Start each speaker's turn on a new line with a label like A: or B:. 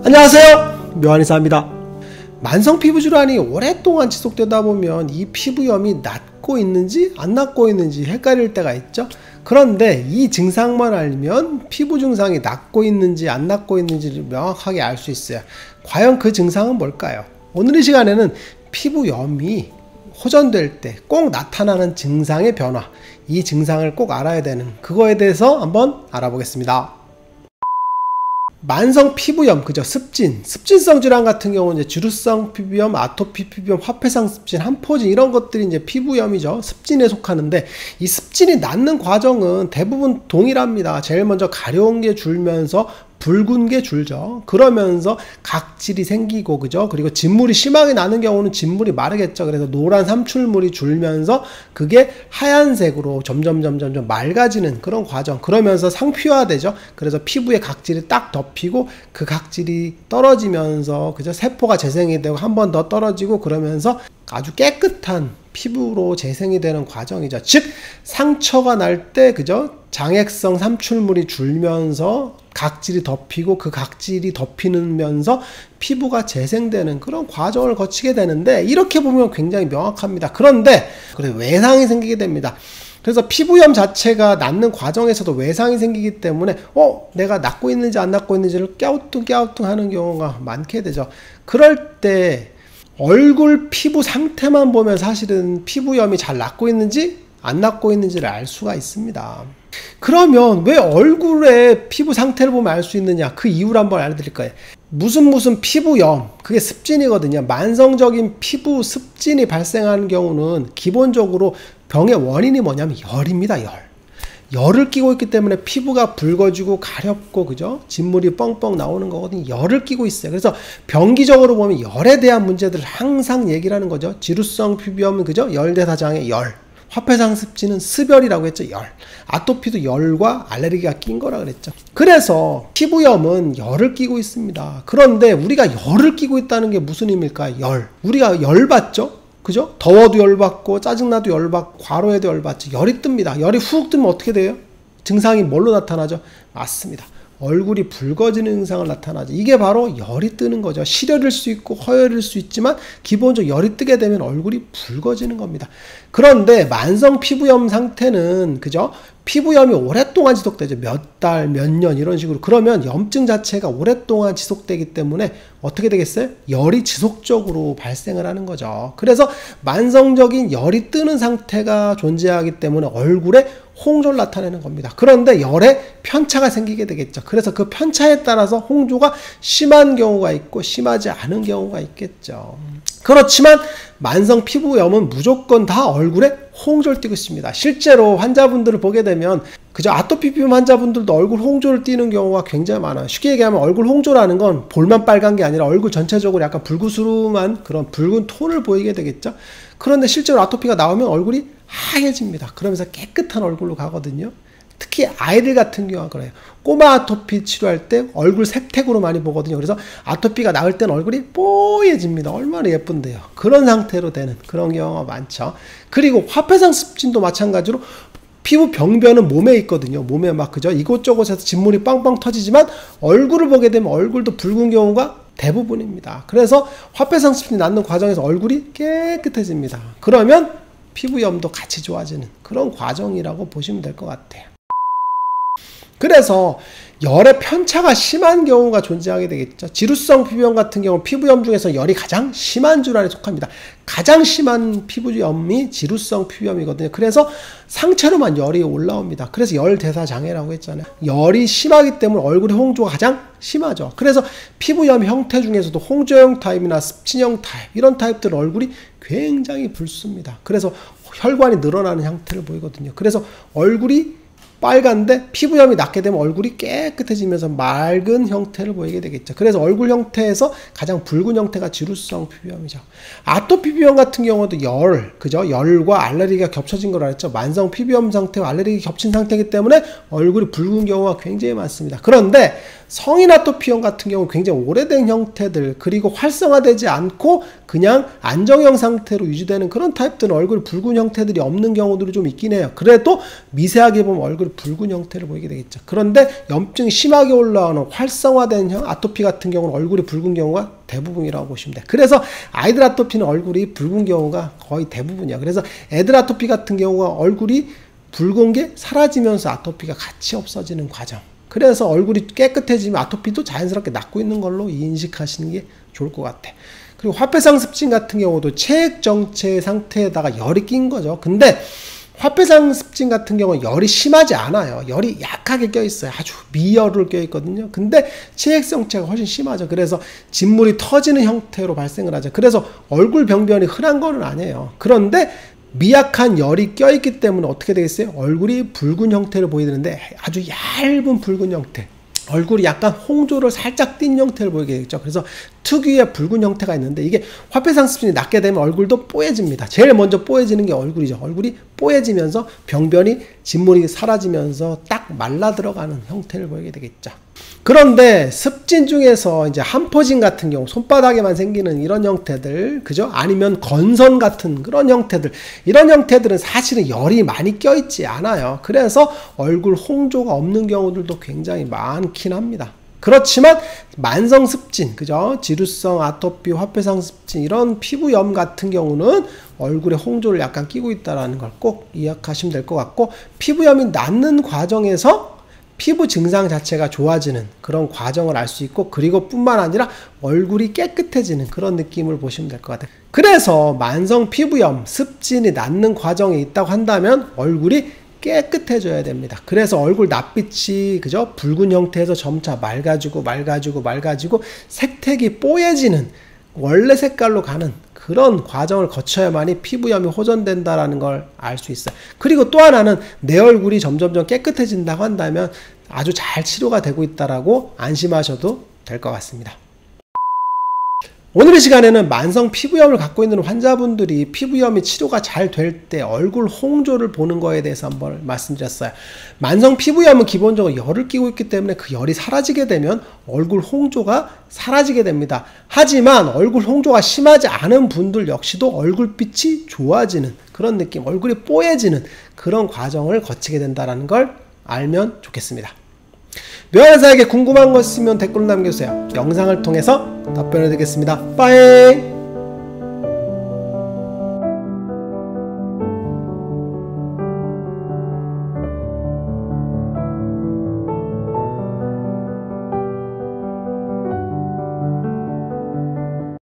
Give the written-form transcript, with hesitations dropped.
A: 안녕하세요, 묘한의사입니다. 만성 피부 질환이 오랫동안 지속되다 보면 이 피부염이 낫고 있는지 안 낫고 있는지 헷갈릴 때가 있죠. 그런데 이 증상만 알면 피부 증상이 낫고 있는지 안 낫고 있는지를 명확하게 알 수 있어요. 과연 그 증상은 뭘까요? 오늘 이 시간에는 피부염이 호전될 때 꼭 나타나는 증상의 변화, 이 증상을 꼭 알아야 되는 그거에 대해서 한번 알아보겠습니다. 만성 피부염, 그죠? 습진성 질환 같은 경우는 이제 주루성 피부염, 아토피 피부염, 화폐상 습진, 한포진 이런 것들이 이제 피부염이죠. 습진에 속하는데 이 습진이 낫는 과정은 대부분 동일합니다. 제일 먼저 가려운 게 줄면서 붉은 게 줄죠. 그러면서 각질이 생기고, 그죠? 그리고 진물이 심하게 나는 경우는 진물이 마르겠죠. 그래서 노란 삼출물이 줄면서 그게 하얀색으로 점점 맑아지는 그런 과정. 그러면서 상피화되죠. 그래서 피부에 각질이 딱 덮이고 그 각질이 떨어지면서, 그죠? 세포가 재생이 되고 한 번 더 떨어지고 그러면서 아주 깨끗한 피부로 재생이 되는 과정이죠. 즉 상처가 날 때, 그죠? 장액성 삼출물이 줄면서 각질이 덮이고 그 각질이 덮이면서 피부가 재생되는 그런 과정을 거치게 되는데, 이렇게 보면 굉장히 명확합니다. 그런데 외상이 생기게 됩니다. 그래서 피부염 자체가 낫는 과정에서도 외상이 생기기 때문에 내가 낫고 있는지 안 낫고 있는지를 깨우뚱 하는 경우가 많게 되죠. 그럴 때 얼굴 피부 상태만 보면 사실은 피부염이 잘 낫고 있는지 안 낫고 있는지를 알 수가 있습니다. 그러면 왜 얼굴의 피부 상태를 보면 알 수 있느냐? 그 이유를 한번 알려드릴 거예요. 무슨 피부염, 그게 습진이거든요. 만성적인 피부 습진이 발생하는 경우는 기본적으로 병의 원인이 뭐냐면 열입니다. 열을 끼고 있기 때문에 피부가 붉어지고 가렵고, 그죠? 진물이 뻥뻥 나오는 거거든요. 열을 끼고 있어요. 그래서 병기적으로 보면 열에 대한 문제들을 항상 얘기를 하는 거죠. 지루성 피부염은, 그죠? 열대사장의 열. 화폐상 습진은 습열이라고 했죠. 열. 아토피도 열과 알레르기가 낀 거라 그랬죠. 그래서 피부염은 열을 끼고 있습니다. 그런데 우리가 열을 끼고 있다는 게 무슨 의미일까요? 열. 우리가 열 받죠? 그죠? 더워도 열 받고 짜증나도 열 받고 과로해도 열 받죠. 열이 뜹니다. 열이 훅 뜨면 어떻게 돼요? 증상이 뭘로 나타나죠? 맞습니다. 얼굴이 붉어지는 증상을 나타나죠. 이게 바로 열이 뜨는 거죠. 실열일 수 있고 허열일 수 있지만 기본적으로 열이 뜨게 되면 얼굴이 붉어지는 겁니다. 그런데 만성 피부염 상태는, 그죠? 피부염이 오랫동안 지속되죠. 몇 달, 몇 년 이런 식으로. 그러면 염증 자체가 오랫동안 지속되기 때문에 어떻게 되겠어요? 열이 지속적으로 발생을 하는 거죠. 그래서 만성적인 열이 뜨는 상태가 존재하기 때문에 얼굴에 홍조를 나타내는 겁니다. 그런데 열에 편차가 생기게 되겠죠. 그래서 그 편차에 따라서 홍조가 심한 경우가 있고 심하지 않은 경우가 있겠죠. 그렇지만 만성 피부염은 무조건 다 얼굴에 홍조를 띠고 있습니다. 실제로 환자분들을 보게 되면, 그저 아토피 피부염 환자분들도 얼굴 홍조를 띠는 경우가 굉장히 많아요. 쉽게 얘기하면 얼굴 홍조라는 건 볼만 빨간 게 아니라 얼굴 전체적으로 약간 불구스름한 그런 붉은 톤을 보이게 되겠죠. 그런데 실제로 아토피가 나오면 얼굴이 하얘집니다. 그러면서 깨끗한 얼굴로 가거든요. 특히 아이들 같은 경우가 그래요. 꼬마 아토피 치료할 때 얼굴 색택으로 많이 보거든요. 그래서 아토피가 나을 때는 얼굴이 뽀얘집니다. 얼마나 예쁜데요. 그런 상태로 되는 그런 경우가 많죠. 그리고 화폐상 습진도 마찬가지로 피부 병변은 몸에 있거든요. 몸에 막, 그죠? 이곳저곳에서 진물이 빵빵 터지지만 얼굴을 보게 되면 얼굴도 붉은 경우가 대부분입니다. 그래서 화폐상 습진이 낫는 과정에서 얼굴이 깨끗해집니다. 그러면 피부염도 같이 좋아지는 그런 과정이라고 보시면 될 것 같아요. 그래서 열의 편차가 심한 경우가 존재하게 되겠죠. 지루성 피부염 같은 경우 피부염 중에서 열이 가장 심한 질환에 속합니다. 가장 심한 피부염이 지루성 피부염이거든요. 그래서 상체로만 열이 올라옵니다. 그래서 열대사장애라고 했잖아요. 열이 심하기 때문에 얼굴의 홍조가 가장 심하죠. 그래서 피부염 형태 중에서도 홍조형 타입이나 습진형 타입, 이런 타입들은 얼굴이 굉장히 붉습니다. 그래서 혈관이 늘어나는 형태를 보이거든요. 그래서 얼굴이 빨간데 피부염이 낫게 되면 얼굴이 깨끗해지면서 맑은 형태를 보이게 되겠죠. 그래서 얼굴 형태에서 가장 붉은 형태가 지루성 피부염이죠. 아토피 피부염 같은 경우도 그죠? 열과 알레르기가 겹쳐진 거라 했죠. 만성 피부염 상태와 알레르기 겹친 상태이기 때문에 얼굴이 붉은 경우가 굉장히 많습니다. 그런데 성인 아토피염 같은 경우 굉장히 오래된 형태들, 그리고 활성화되지 않고 그냥 안정형 상태로 유지되는 그런 타입들은 얼굴 붉은 형태들이 없는 경우들이 좀 있긴 해요. 그래도 미세하게 보면 얼굴이 붉은 형태를 보이게 되겠죠. 그런데 염증이 심하게 올라오는 활성화된 아토피 같은 경우는 얼굴이 붉은 경우가 대부분이라고 보시면 돼요. 그래서 아이들 아토피는 얼굴이 붉은 경우가 거의 대부분이야. 그래서 애들 아토피 같은 경우가 얼굴이 붉은 게 사라지면서 아토피가 같이 없어지는 과정. 그래서 얼굴이 깨끗해지면 아토피도 자연스럽게 낫고 있는 걸로 인식하시는 게 좋을 것 같아. 그리고 화폐상 습진 같은 경우도 체액 정체 상태에다가 열이 낀 거죠. 근데 화폐상 습진 같은 경우는 열이 심하지 않아요. 열이 약하게 껴있어요. 아주 미열을 껴있거든요. 근데 체액 정체가 훨씬 심하죠. 그래서 진물이 터지는 형태로 발생을 하죠. 그래서 얼굴 병변이 흔한 거는 아니에요. 그런데 미약한 열이 껴있기 때문에 어떻게 되겠어요? 얼굴이 붉은 형태를 보이는데 아주 얇은 붉은 형태. 얼굴이 약간 홍조를 살짝 띈 형태를 보이게 되겠죠. 그래서 특유의 붉은 형태가 있는데 이게 화폐상 습진이 낮게 되면 얼굴도 뽀얘집니다. 제일 먼저 뽀얘지는 게 얼굴이죠. 얼굴이 뽀얘지면서 병변이 진물이 사라지면서 딱 말라 들어가는 형태를 보이게 되겠죠. 그런데 습진 중에서 이제 함포진 같은 경우 손바닥에만 생기는 이런 형태들, 그죠? 아니면 건선 같은 그런 형태들, 이런 형태들은 사실은 열이 많이 껴있지 않아요. 그래서 얼굴 홍조가 없는 경우들도 굉장히 많긴 합니다. 그렇지만 만성 습진, 그죠? 지루성 아토피, 화폐상 습진 이런 피부염 같은 경우는 얼굴에 홍조를 약간 끼고 있다는 걸 꼭 기억하시면 될 것 같고, 피부염이 낫는 과정에서 피부 증상 자체가 좋아지는 그런 과정을 알 수 있고, 그리고 뿐만 아니라 얼굴이 깨끗해지는 그런 느낌을 보시면 될 것 같아요. 그래서 만성 피부염, 습진이 낫는 과정에 있다고 한다면 얼굴이 깨끗해져야 됩니다. 그래서 얼굴 낯빛이 그죠? 붉은 형태에서 점차 맑아지고 색택이 뽀얘지는 원래 색깔로 가는 그런 과정을 거쳐야만이 피부염이 호전된다라는 걸 알 수 있어요. 그리고 또 하나는 내 얼굴이 점점점 깨끗해진다고 한다면 아주 잘 치료가 되고 있다라고 안심하셔도 될 것 같습니다. 오늘의 시간에는 만성 피부염을 갖고 있는 환자분들이 피부염이 치료가 잘 될 때 얼굴 홍조를 보는 거에 대해서 한번 말씀드렸어요. 만성 피부염은 기본적으로 열을 끼고 있기 때문에 그 열이 사라지게 되면 얼굴 홍조가 사라지게 됩니다. 하지만 얼굴 홍조가 심하지 않은 분들 역시도 얼굴빛이 좋아지는 그런 느낌, 얼굴이 뽀얘지는 그런 과정을 거치게 된다는 걸 알면 좋겠습니다. 묘한사에게 궁금한 거 있으면 댓글로 남겨주세요. 영상을 통해서 답변을 드리겠습니다. 빠이.